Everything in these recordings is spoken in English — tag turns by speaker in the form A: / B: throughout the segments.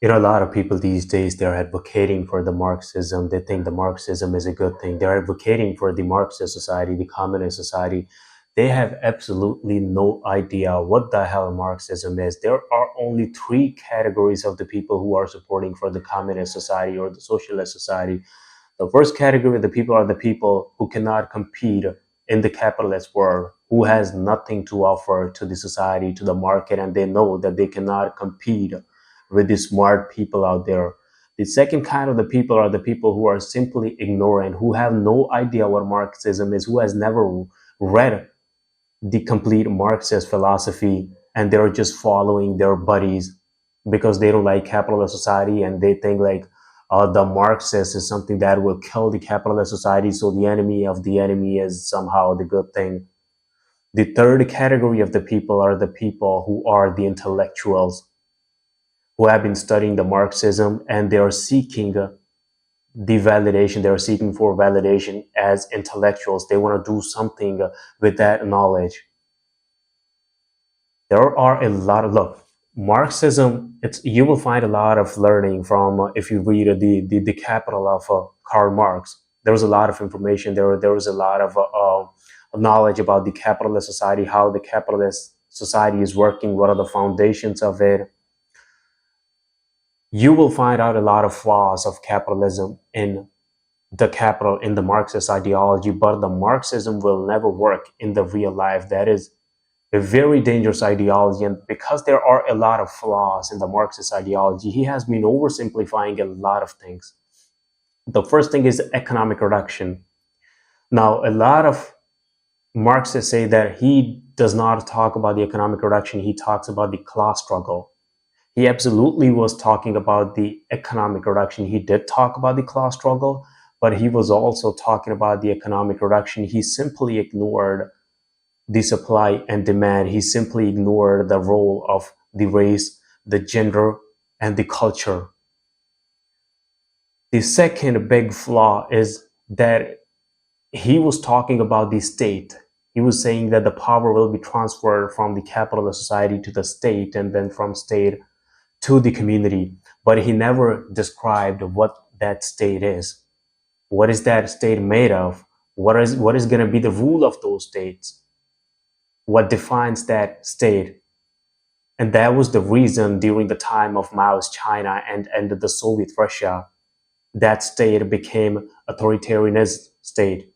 A: A lot of people these days, they're advocating for the Marxism. They think the Marxism is a good thing. They're advocating for the Marxist society, the communist society. They have absolutely no idea what the hell Marxism is. There are only three categories of the people who are supporting for the communist society or the socialist society. The first category of the people are the people who cannot compete in the capitalist world, who has nothing to offer to the society, to the market, and they know that they cannot compete with the smart people out there. The second kind of the people are the people who are simply ignorant, who have no idea what Marxism is, who has never read the complete Marxist philosophy, and they're just following their buddies because they don't like capitalist society and they think like the Marxist is something that will kill the capitalist society. So the enemy of the enemy is somehow the good thing. The third category of the people are the people who are the intellectuals who have been studying the Marxism and they are seeking the validation. They are seeking for validation as intellectuals. They want to do something with that knowledge. There are a lot of look. Marxism. It's you will find a lot of learning from if you read the Capital of Karl Marx. There was a lot of information. There was a lot of knowledge about the capitalist society, how the capitalist society is working, what are the foundations of it. You will find out a lot of flaws of capitalism in the Marxist ideology, but the Marxism will never work in the real life. That is a very dangerous ideology. And because there are a lot of flaws in the Marxist ideology, he has been oversimplifying a lot of things. The first thing is economic reduction. Now, a lot of Marxists say that he does not talk about the economic reduction, he talks about the class struggle. He absolutely was talking about the economic reduction. He did talk about the class struggle, but he was also talking about the economic reduction. He simply ignored the supply and demand. He simply ignored the role of the race, the gender, and the culture. The second big flaw is that he was talking about the state. He was saying that the power will be transferred from the capitalist society to the state and then from state to the community. But he never described what that state is. What is that state made of? What is going to be the rule of those states? What defines that state? And that was the reason during the time of Mao's China and the Soviet Russia, that state became authoritarianist state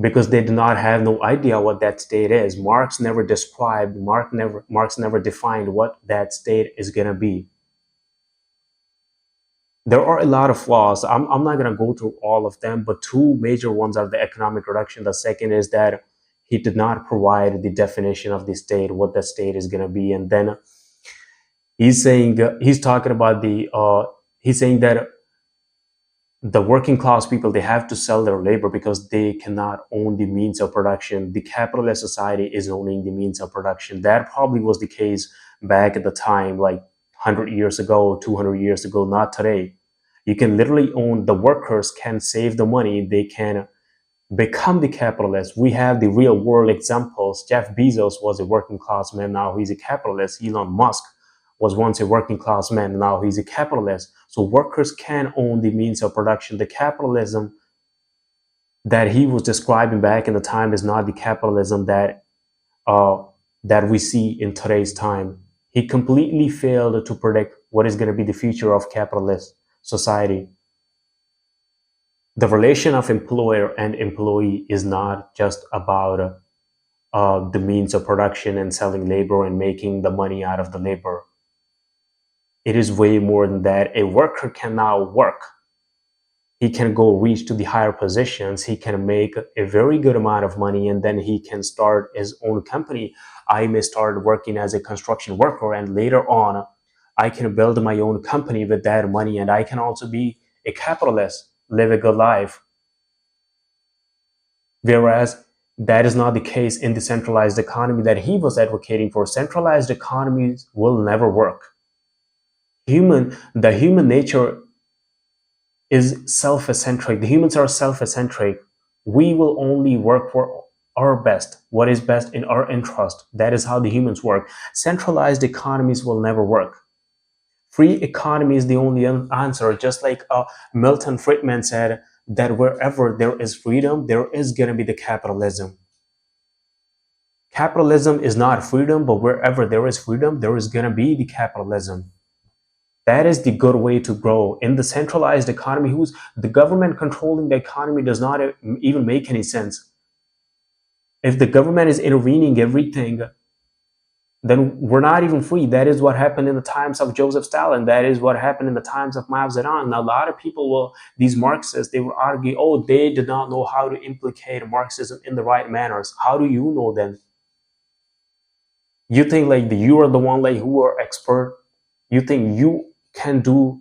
A: because they did not have no idea what that state is. Marx never described, Marx never defined what that state is going to be. There are a lot of flaws. I'm not going to go through all of them, but two major ones are the economic reduction. The second is that he did not provide the definition of the state, what the state is going to be. And then he's saying, he's talking about he's saying that the working class people, they have to sell their labor because they cannot own the means of production. The capitalist society is owning the means of production. That probably was the case back at the time, like 100 years ago, 200 years ago, not today. You can literally own, the workers can save the money, they can become the capitalists. We have the real world examples. Jeff Bezos was a working class man, now he's a capitalist. Elon Musk was once a working class man, now he's a capitalist. So workers can own the means of production. The capitalism that he was describing back in the time is not the capitalism that we see in today's time. He completely failed to predict what is going to be the future of capitalist society. The relation of employer and employee is not just about the means of production and selling labor and making the money out of the labor. It is way more than that. A worker can now work. He can go reach to the higher positions. He can make a very good amount of money and then he can start his own company. I may start working as a construction worker and later on, I can build my own company with that money and I can also be a capitalist, live a good life. Whereas that is not the case in the centralized economy that he was advocating for. Centralized economies will never work. The human nature is self-centric. The humans are self-centric. We will only work for our best, what is best in our interest. That is how the humans work. Centralized economies will never work. Free economy is the only answer. Just like Milton Friedman said, that wherever there is freedom, there is going to be the capitalism. Capitalism is not freedom, but wherever there is freedom, there is going to be the capitalism. That is the good way to grow. In the centralized economy, who's the government controlling the economy does not even make any sense. If the government is intervening everything, then we're not even free. That is what happened in the times of Joseph Stalin. That is what happened in the times of Mao Zedong. Now, a lot of people will, these Marxists, they will argue, oh, they did not know how to implicate Marxism in the right manners. How do you know then? You think like you are the one like who are expert? You think you can do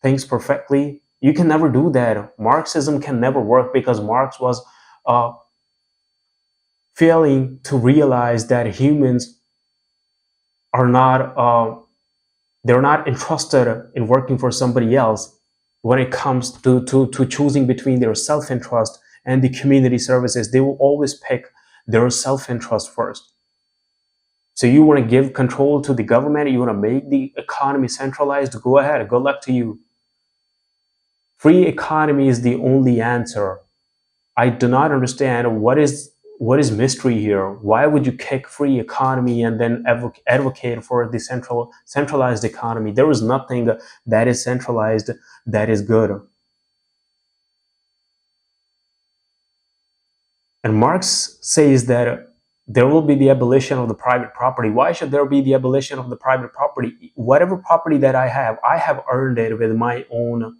A: things perfectly? You can never do that. Marxism can never work because Marx was failing to realize that humans are not they're not interested in working for somebody else when it comes to choosing between their self-interest and the community services. They will always pick their self-interest first. So you want to give control to the government, you want to make the economy centralized, go ahead, good luck to you. Free economy is the only answer. I do not understand what is mystery here. Why would you kick free economy and then advocate for the centralized economy? There is nothing that is centralized that is good. And Marx says that there will be the abolition of the private property. Why should there be the abolition of the private property? Whatever property that I have earned it with my own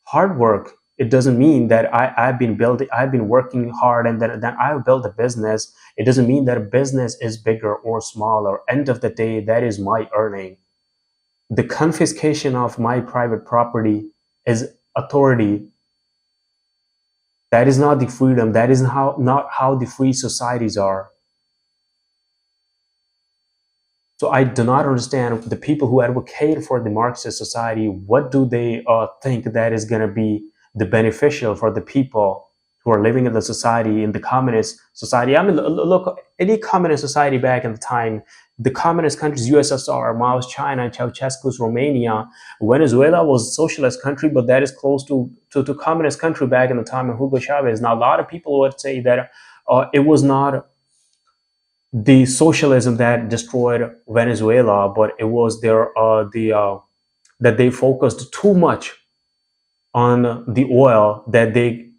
A: hard work. It doesn't mean that I've been working hard and then I've built a business. It doesn't mean that a business is bigger or smaller. End of the day, that is my earning. The confiscation of my private property is authority. That is not the freedom. That is not how the free societies are. So I do not understand the people who advocate for the Marxist society. What do they think that is going to be the beneficial for the people who are living in the society, in the communist society? I mean, look, any communist society back in the time, the communist countries, USSR, Mao's China, Ceausescu's Romania, Venezuela was a socialist country, but that is close to communist country back in the time of Hugo Chavez. Now, a lot of people would say that it was not the socialism that destroyed Venezuela, but it was that they focused too much on the oil that they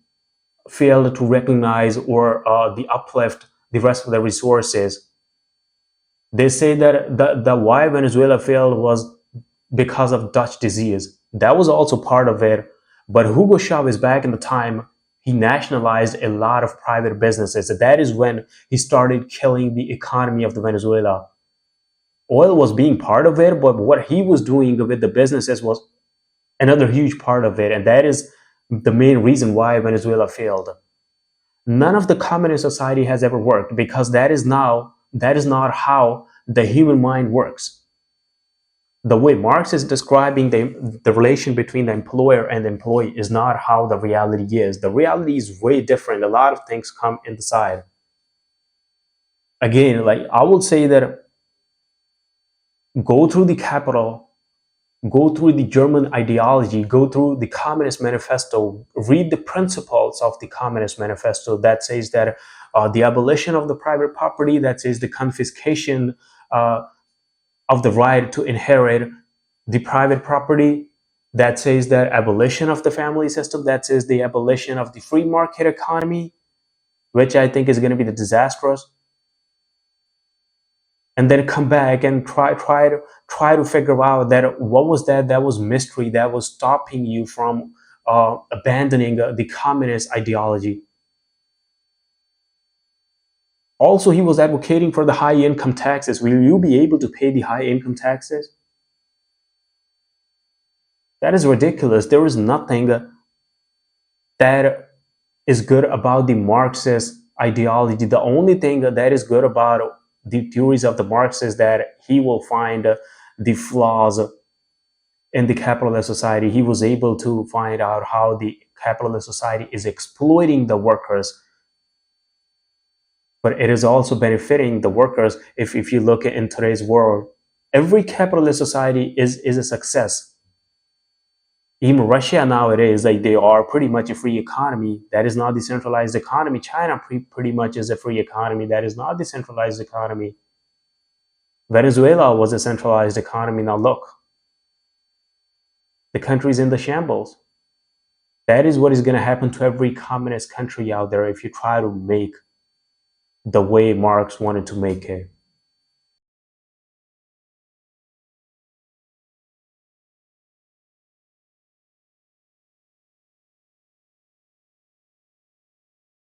A: failed to recognize or the uplift the rest of the resources. They say that the why Venezuela failed was because of Dutch disease. That was also part of it. But Hugo Chavez back in the time, he nationalized a lot of private businesses. That is when he started killing the economy of the Venezuela. Oil was being part of it, but what he was doing with the businesses was another huge part of it. And that is the main reason why Venezuela failed. None of the communist society has ever worked because that is not how the human mind works. The way Marx is describing the relation between the employer and the employee is not how the reality is. The reality is way different. A lot of things come in the side. Again, like I would say that go through the Capital, go through the German ideology, go through the Communist Manifesto, read the principles of the Communist Manifesto that says that the abolition of the private property, that says the confiscation of the right to inherit the private property, that says that abolition of the family system, that says the abolition of the free market economy, which I think is going to be the disastrous. And then come back and try to figure out that what was that was mystery that was stopping you from abandoning the communist ideology. Also, he was advocating for the high income taxes. Will you be able to pay the high income taxes? That is ridiculous. There is nothing that is good about the Marxist ideology. The only thing that is good about the theories of the Marx is that he will find the flaws in the capitalist society. He was able to find out how the capitalist society is exploiting the workers, but it is also benefiting the workers. If you look in today's world, Every capitalist society is a success. Even Russia nowadays, like they are pretty much a free economy. That is not a decentralized economy. China pretty much is a free economy. That is not a decentralized economy. Venezuela was a centralized economy. Now look, the country's in the shambles. That is what is going to happen to every communist country out there if you try to make the way Marx wanted to make it.